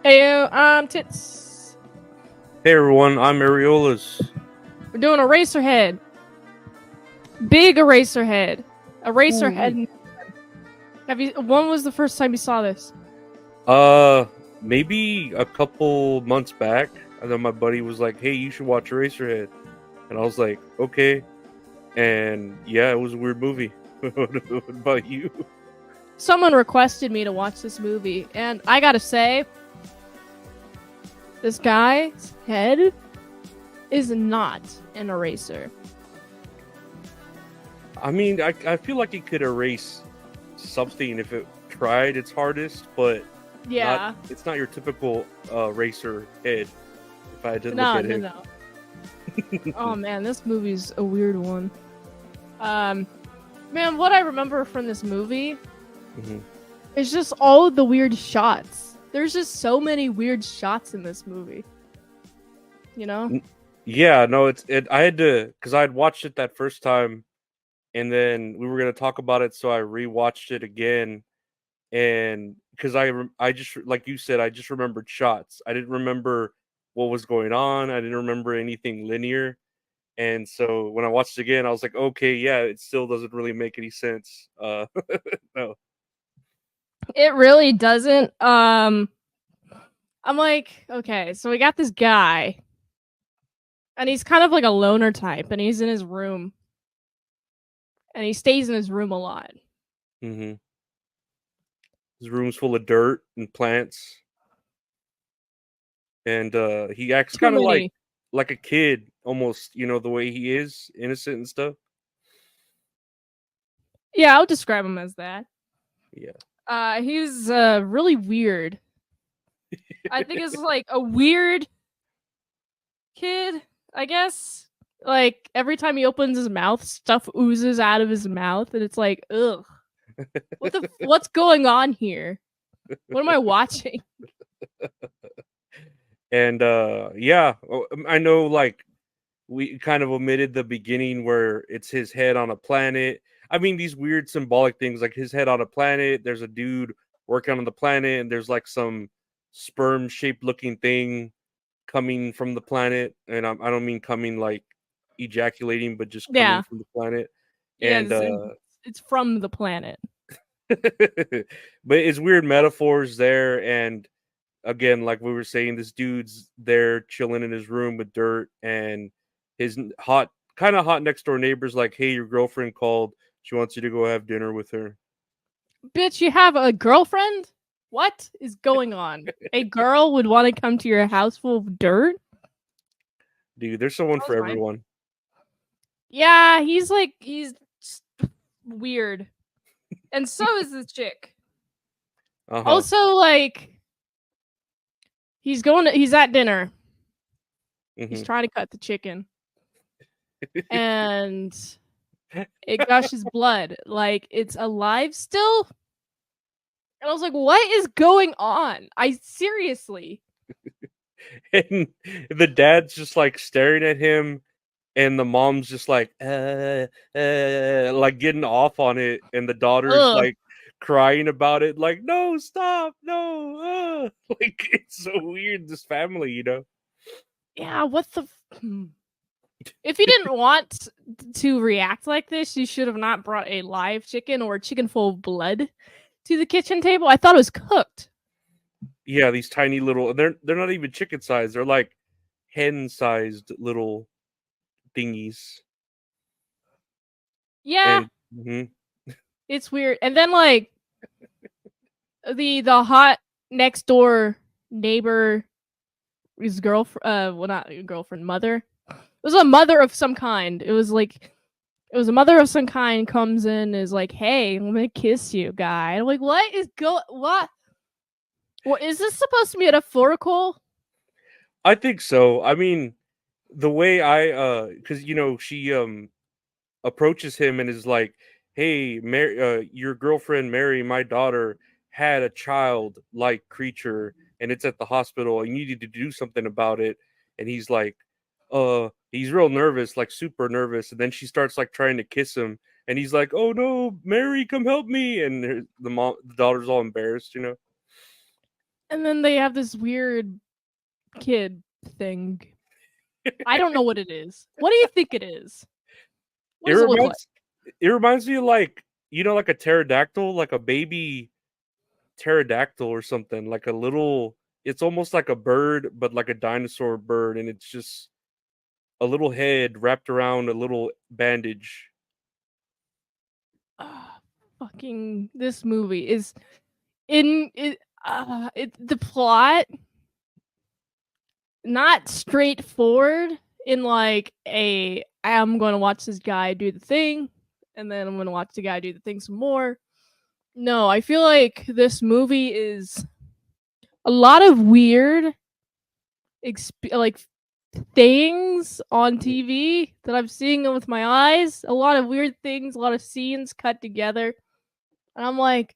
Hey, tits. Hey everyone, I'm Areolas. We're doing Eraserhead. Big Eraserhead. Ooh-wee. Eraserhead. When was the first time you saw this? Maybe a couple months back, and then my buddy was like, "Hey, you should watch Eraserhead," and I was like, "Okay." And yeah, it was a weird movie. What about you? Someone requested me to watch this movie, and I gotta say, this guy's head is not an eraser. I mean, I feel like it could erase something if it tried its hardest, but Yeah. it's not your typical racer head. If I did No, look at no, it, no. Oh man, this movie's a weird one. Man, what I remember from this movie Mhm. is just all the weird shots. There's just so many weird shots in this movie. You know? Yeah, no, I had to because I had watched it that first time, and then we were gonna talk about it, so I rewatched it again, and because I just like you said, I just remembered shots. I didn't remember what was going on. I didn't remember anything linear, and so when I watched it again, I was like, okay, yeah, it still doesn't really make any sense. No. It really doesn't. I'm like, okay, so we got this guy, and he's kind of like a loner type, and he's in his room, and he stays in his room a lot. Hmm. His room's full of dirt and plants, and he acts Too kind of many. like a kid almost, the way he is, innocent and stuff. Yeah, I'll describe him as that. Yeah. He was really weird. I think it's like a weird kid, I guess. Like every time he opens his mouth, stuff oozes out of his mouth, and it's like, ugh. What's going on here? What am I watching? And yeah, I know like we kind of omitted the beginning where it's his head on a planet. I mean, these weird symbolic things like his head on a planet, there's a dude working on the planet, and there's like some sperm shaped looking thing coming from the planet. And I don't mean coming like ejaculating, but just coming Yeah, from the planet. yeah. And It's from the planet. but it's weird metaphors there. And again, like we were saying, this dude's there chilling in his room with dirt, and his kind of hot next door neighbor's like, "Hey, your girlfriend called. She wants you to go have dinner with her." Bitch, you have a girlfriend? What is going on? A girl would want to come to your house full of dirt? Dude, there's someone That for was fine. everyone. Yeah, he's just weird. And so is the chick. Uh-huh. Also, like, he's at dinner. He's Hmm. trying to cut the chicken. And it gushes blood. Like, it's alive still? And I was like, what is going on? I seriously. And the dad's just like staring at him, and the mom's just like like getting off on it, and the daughter's Ugh. like crying about it, like, no, stop, no. Like, it's so weird, this family. Yeah, what the if you didn't want to react like this, you should have not brought a live chicken or a chicken full of blood to the kitchen table. I thought it was cooked. Yeah, these tiny little, they're not even chicken sized, they're like hen sized little thingies. Yeah, And mhm. it's weird. And then like the hot next door neighbor, his girlfriend, well, not girlfriend, mother. It was a mother of some kind. It was a mother of some kind comes in, is like, "Hey, I'm gonna kiss you, guy." And I'm like, "What is what? What is this supposed to be metaphorical?" I think so. I mean, the way because she approaches him and is like, "Hey, Mary, your girlfriend Mary, my daughter, had a child like creature, and it's at the hospital, and you need to do something about it." And he's like, he's real nervous, like super nervous. And then she starts like trying to kiss him, and he's like, "Oh no, Mary, come help me!" And the daughter's all embarrassed. And then they have this weird kid thing. I don't know what it is. What do you think it is? What It does it look like? reminds it reminds me of like, like a pterodactyl, like a baby pterodactyl or something, like a little it's almost like a bird, but like a dinosaur bird, and it's just a little head wrapped around a little bandage. Ah, fucking this movie is in it. The plot not straightforward in like a I'm going to watch this guy do the thing and then I'm going to watch the guy do the thing some more. No, I feel like this movie is a lot of weird like things on Mhm. TV that I'm seeing with my eyes. A lot of weird things, a lot of scenes cut together. And I'm like,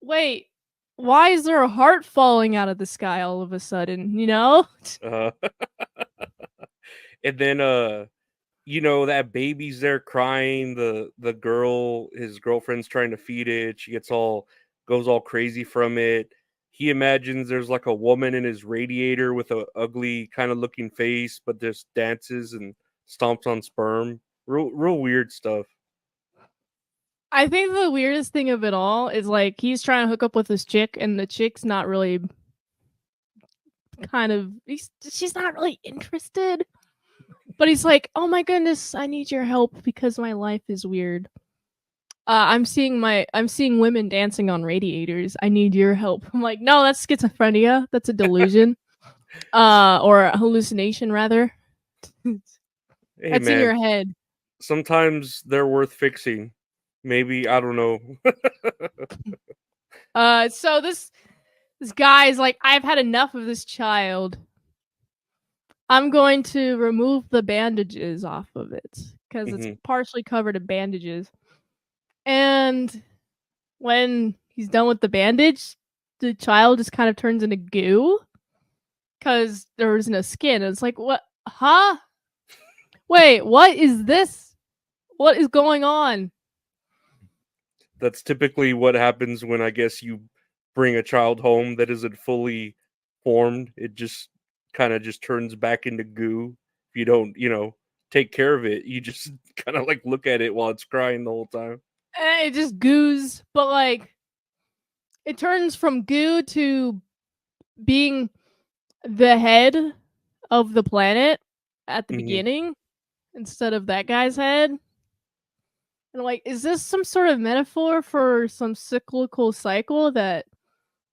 wait, why is there a heart falling out of the sky all of a sudden? You know? Uh, and then that baby's there crying, the girl, his girlfriend's trying to feed it, she gets all goes all crazy from it. He imagines there's like a woman in his radiator with a ugly kind of looking face, but just dances and stomps on sperm. Real weird stuff. I think the weirdest thing of it all is like he's trying to hook up with this chick, and the chick's not really she's not really interested. But he's like, "Oh my goodness, I need your help because my life is weird. I'm seeing women dancing on radiators. I need your help." I'm like, "No, that's schizophrenia. That's a delusion, or a hallucination rather. Hey That's in man, your head." sometimes they're worth fixing. Maybe, I don't know. So this guy's like, "I've had enough of this child. I'm going to remove the bandages off of it because it's Mhm. partially covered in bandages." And when he's done with the bandage, the child just kind of turns into goo because there was no skin. And it's like, what? Huh? Wait, what is this? What is going on? That's typically what happens when, I guess, you bring a child home that isn't fully formed. It just kind of just turns back into goo. If you don't, take care of it, you just kind of like look at it while it's crying the whole time. It just goos, but like it turns from goo to being the head of the planet at the Hmm. beginning instead of that guy's head. And like, is this some sort of metaphor for some cyclical cycle that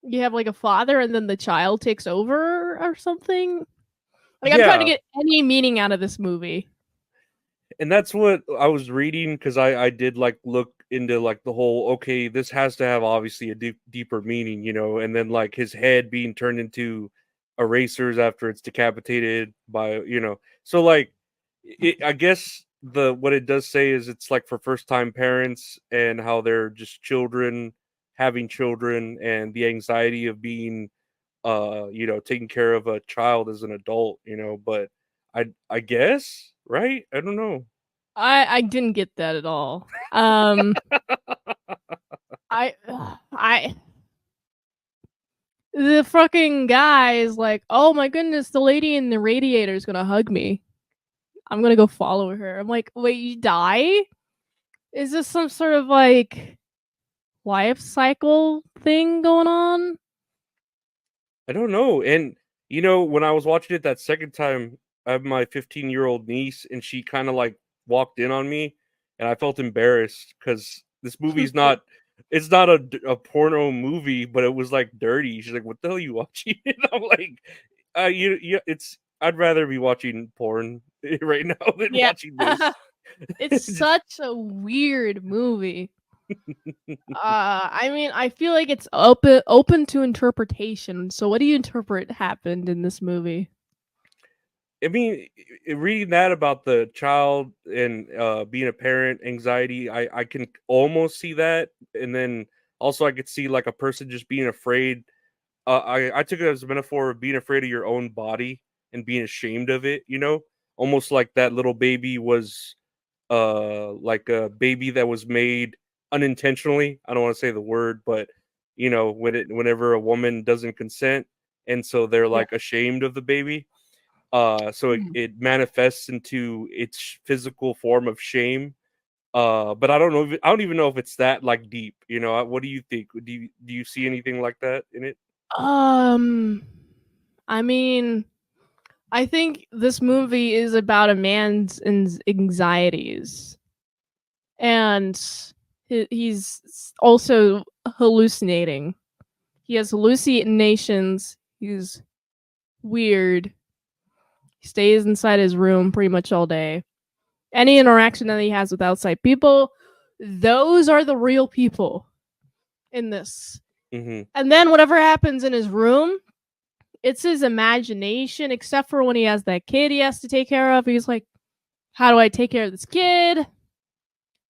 you have like a father and then the child takes over or something? Like, I'm trying to Yeah, get any meaning out of this movie. and that's what I was reading, because I did like look into like the whole, okay, this has to have obviously a deeper meaning, and then like his head being turned into erasers after it's decapitated by, so like I guess the what it does say is it's like for first time parents and how they're just children having children, and the anxiety of being taking care of a child as an adult, but I guess, right? I don't know. I didn't get that at all. I I the fucking guy is like, "Oh my goodness, the lady in the radiator is gonna hug me. I'm gonna go follow her." I'm like, "Wait, you die? Is this some sort of like life cycle thing going on?" I don't know. And when I was watching it that second time, I have my 15-year-old niece, and she kind of like walked in on me, and I felt embarrassed because this movie's not. It's not a porno movie, but it was like dirty. She's like, "What the hell are you watching?" And I'm like, it's. I'd rather be watching porn right now than Yeah. watching this." It's Just such a weird movie. I mean, I feel like it's open to interpretation. So, what do you interpret happened in this movie? I mean, reading that about the child and being a parent anxiety, I can almost see that, and then also I could see like a person just being afraid. I took it as a metaphor of being afraid of your own body and being ashamed of it. Almost like that little baby was like a baby that was made unintentionally. I don't want to say the word, but whenever a woman doesn't consent, and so they're Yeah. like ashamed of the baby. So Mhm. it manifests into its physical form of shame. But I don't even know if it's that like deep. What do you think? Do you see anything like that in it? Um, I mean, I think this movie is about a man's anxieties, and he's also hallucinating. He has hallucinations. He's weird. He stays inside his room pretty much all day. Any interaction that he has with outside people, those are the real people in this. Mm-hmm. And then whatever happens in his room, it's his imagination, except for when he has that kid he has to take care of. He's like, how do I take care of this kid?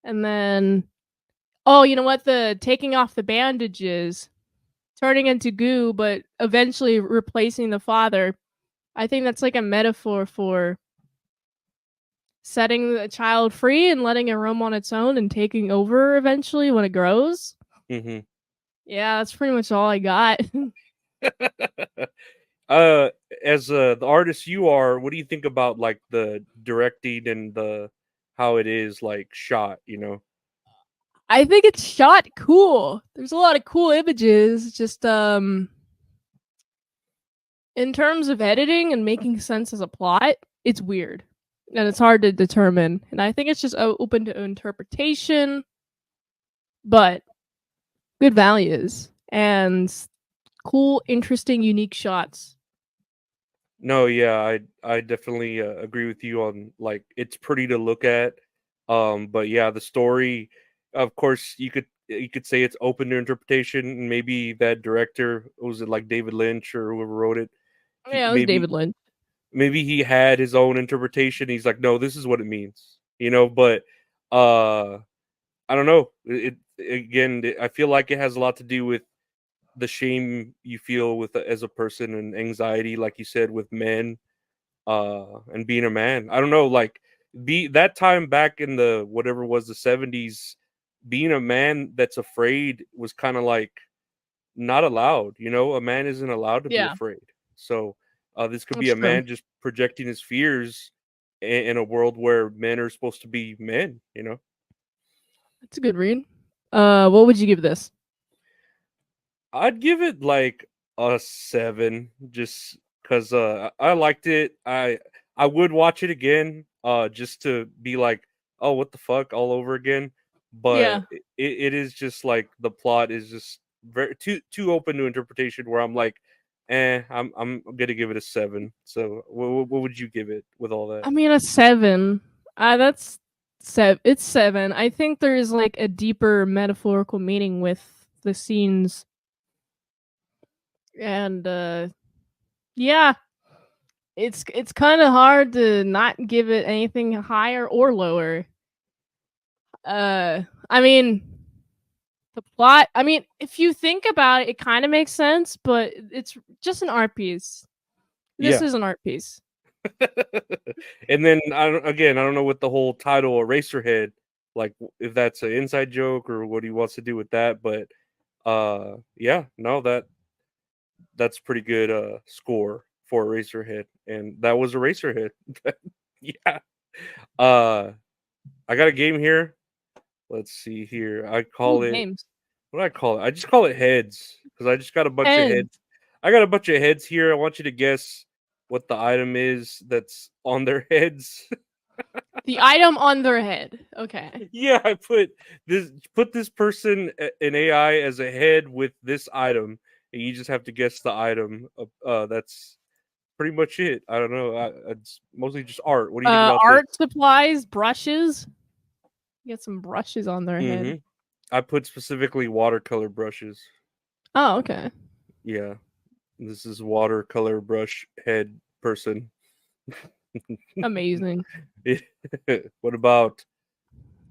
And then, oh, you know what? The taking off the bandages, turning into goo, but eventually replacing the father. I think that's like a metaphor for setting the child free and letting it roam on its own and taking over eventually when it grows. Mm-hmm. Yeah, that's pretty much all I got. uh, as the artist you are, what do you think about like the directing and the how it is like shot? I think it's shot cool. There's a lot of cool images. Just in terms of editing and making sense as a plot, it's weird and it's hard to determine. And I think it's just open to interpretation, but good values and cool, interesting, unique shots. No, yeah, I definitely agree with you on like it's pretty to look at. But yeah, the story, of course, you could say it's open to interpretation. And maybe that director, was it like David Lynch or whoever wrote it? He Yeah, it was maybe David Lynch. maybe he had his own interpretation. He's like, no, this is what it means, But uh, I don't know. Again, I feel like it has a lot to do with the shame you feel with as a person and anxiety, like you said, with men and being a man. I don't know, like be that time back in the whatever was the 70s, being a man that's afraid was kind of like not allowed. A man isn't allowed to be Yeah, afraid. So this could be that's a true. man just projecting his fears in a world where men are supposed to be men. That's a good read. What would you give this? I'd give it like a 7 just cuz I liked it. I would watch it again just to be like, "Oh, what the fuck?" all over again. But Yeah, it is just like the plot is just very too open to interpretation where I'm like, I'm going to give it a 7. So what would you give it with all that? I mean a 7. That's It's 7. I think there is like a deeper metaphorical meaning with the scenes, and yeah, it's kind of hard to not give it anything higher or lower. I mean the plot. I mean, if you think about it, it kind of makes sense, but it's just an art piece. This Yeah. is an art piece. And then I don't know what the whole title Eraserhead, like if that's an inside joke or what he wants to do with that, but yeah, no, that's pretty good score for Eraserhead, and that was Eraserhead. Yeah. Uh I got a game here. Let's see here. I Ooh, call it games. what do I call it? I just call it heads because I just got a bunch of Heads. heads. I got a bunch of heads here. I want you to guess what the item is that's on their heads. The item on their head. Okay. Yeah, I put this person in AI as a head with this item, and you just have to guess the item. That's pretty much it. I don't know. It's mostly just art. What do you think about this? Art supplies, brushes. Get some brushes on their head. Hmm. I put specifically watercolor brushes. Oh, okay. Yeah, this is watercolor brush head person. Amazing. What about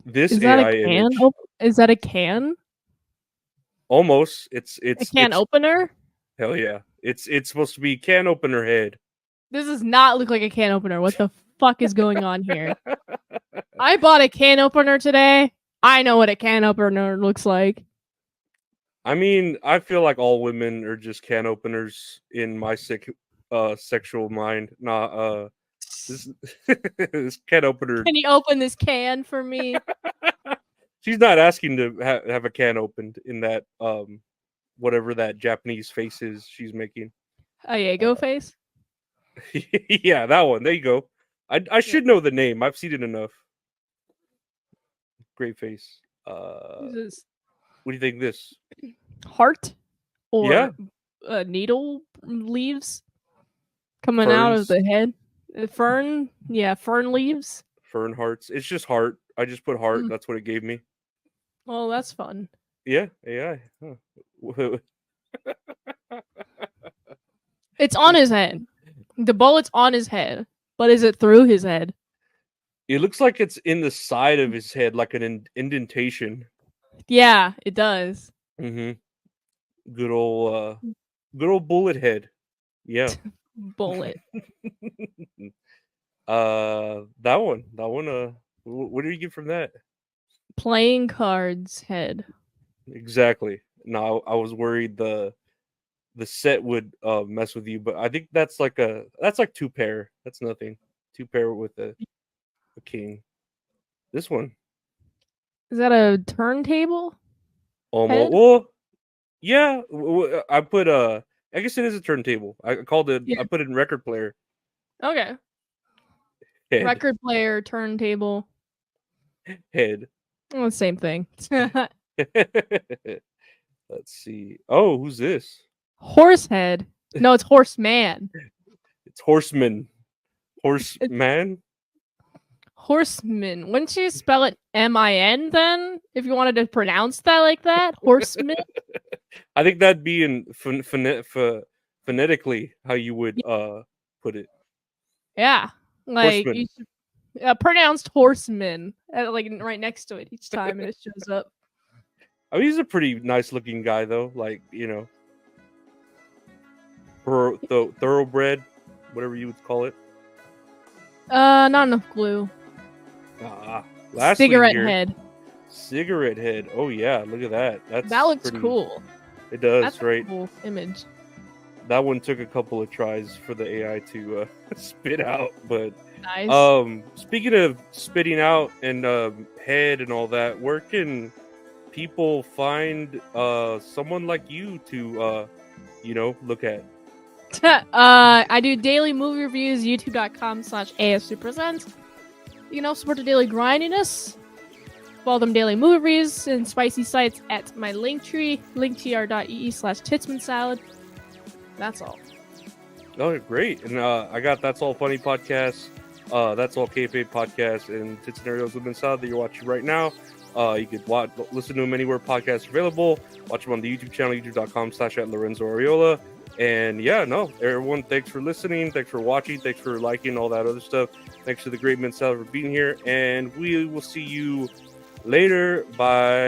this Is that a AI can? image? Is that a can? Almost. A can It's opener? hell yeah. It's supposed to be can opener head. This does not look like a can opener. What the fuck is going on here? I bought a can opener today. I know what a can opener looks like. I mean, I feel like all women are just can openers in my sexual mind. Nah, this this can opener. Can you open this can for me? She's not asking to have a can opened in that whatever that Japanese face is she's making. Oh yeah, go face. Yeah, that one. There you go. I Yeah. should know the name. I've seen it enough. Great face. This is What do you think? This? heart Yeah, or needle leaves coming out of ferns, the head. Fern, yeah, fern leaves. fern hearts. It's just heart. I just put heart. Mm. That's what it gave me. Well, that's fun. Yeah, AI. Huh. It's on his head. The bullet's on his head, but is it through his head? It looks like it's in the side of his head, like an indentation. Yeah, it does. Mm-hmm. Good old bullet head. Yeah. Bullet. That one. That one. What do you get from that? Playing cards head. Exactly. No, I was worried the set would mess with you, but I think that's like two pair. That's nothing. Two pair with a king. This one Is that a turntable almost. head? Well, yeah. I put I guess it is a turntable. I called it. Yeah. I put it in record player Okay. head Record player, turntable. head. Well, same thing. Let's see. Oh, who's this? Horse head. No, it's horseman. It's Horseman. It's Horseman. horseman. Wouldn't you spell it M-I-N then? If you wanted to pronounce that like that? Horseman? I think that'd be in phonetically how you would put it. Yeah. Like, Horseman. you should, pronounced horseman. Like, right next to it each time and it shows up. I mean, he's a pretty nice looking guy though. Like, you know, thoroughbred, whatever you would call it. Not enough glue. Lastly Cigarette here, head. cigarette head. Oh yeah, look at that. That looks pretty, cool. It does, That's right? a cool image. That one took a couple of tries for the AI to spit out, but Nice. speaking of spitting out and head and all that, where can people find someone like you to look at? I do daily movie reviews, youtube.com/ASUpresents. You can also support the daily grindiness. Follow them daily movie reviews and spicy sites at my Linktree, linktr.ee/Titsman Salad. That's all. Oh, great. And I got That's All Funny podcast, That's All Kayfabe podcast, and Tits and Areolas with Salad that you're watching right now. You could listen to them anywhere podcasts are available. Watch them on the YouTube channel, youtube.com/@Lorenzo Arreola. And yeah, no, everyone, thanks for listening. Thanks for watching. Thanks for liking, all that other stuff. Thanks to the Great Men Salad for being here. And we will see you later. Bye.